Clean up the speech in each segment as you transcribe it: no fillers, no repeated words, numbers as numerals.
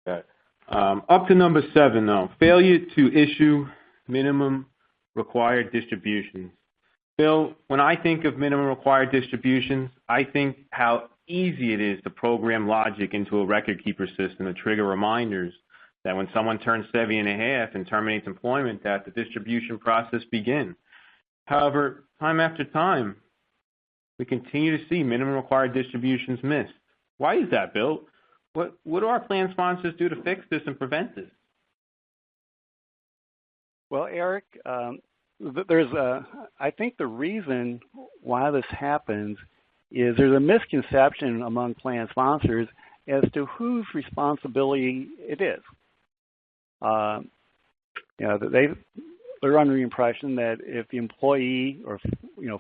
Okay. Up to number 7, though. Failure to issue minimum required distributions. Bill, when I think of minimum required distributions, I think how easy it is to program logic into a record keeper system to trigger reminders that when someone turns 70 and a half and terminates employment, that the distribution process begin. However, time after time, we continue to see minimum required distributions missed. Why is that, Bill? What do our plan sponsors do to fix this and prevent this? Well, Eric, I think the reason why this happens is there's a misconception among plan sponsors as to whose responsibility it is. They're under the impression that if the employee or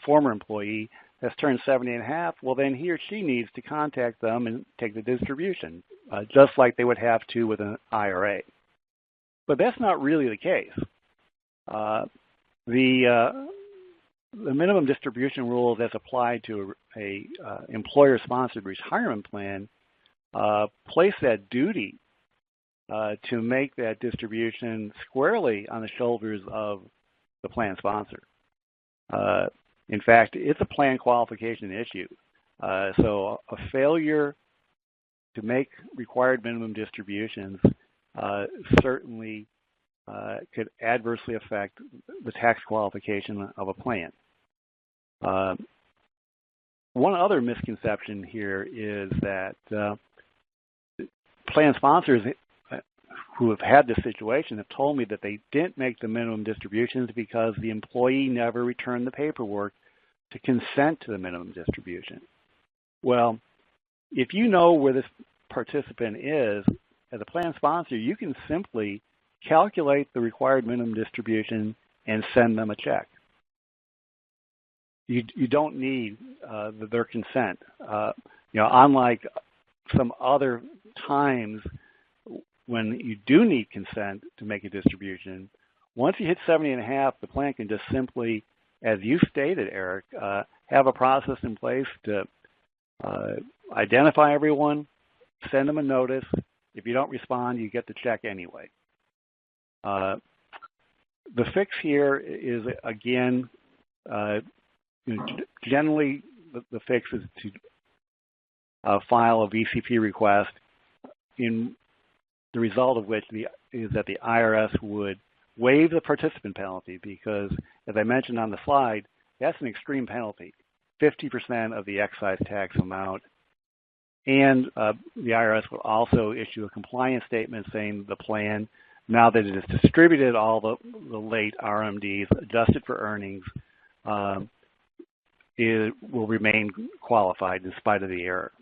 former employee has turned 70 and a half, well, then he or she needs to contact them and take the distribution, just like they would have to with an IRA. But that's not really the case. The minimum distribution rule that's applied to a employer-sponsored retirement plan place that duty to make that distribution squarely on the shoulders of the plan sponsor. In fact, it's a plan qualification issue. So a failure to make required minimum distributions certainly could adversely affect the tax qualification of a plan. One other misconception here is that plan sponsors who have had this situation have told me that they didn't make the minimum distributions because the employee never returned the paperwork to consent to the minimum distribution. Well, if you know where this participant is, as a plan sponsor, you can simply calculate the required minimum distribution and send them a check. You don't need their consent. Unlike some other times when you do need consent to make a distribution, once you hit 70 and a half, the plan can just simply, as you stated, Eric, have a process in place to identify everyone, send them a notice. If you don't respond, you get the check anyway. The fix here is, again, generally the fix is to file a VCP request, in the result of which is that the IRS would waive the participant penalty because, as I mentioned on the slide, that's an extreme penalty, 50% of the excise tax amount. And the IRS will also issue a compliance statement saying the plan, now that it has distributed all the late RMDs adjusted for earnings, it will remain qualified in spite of the error.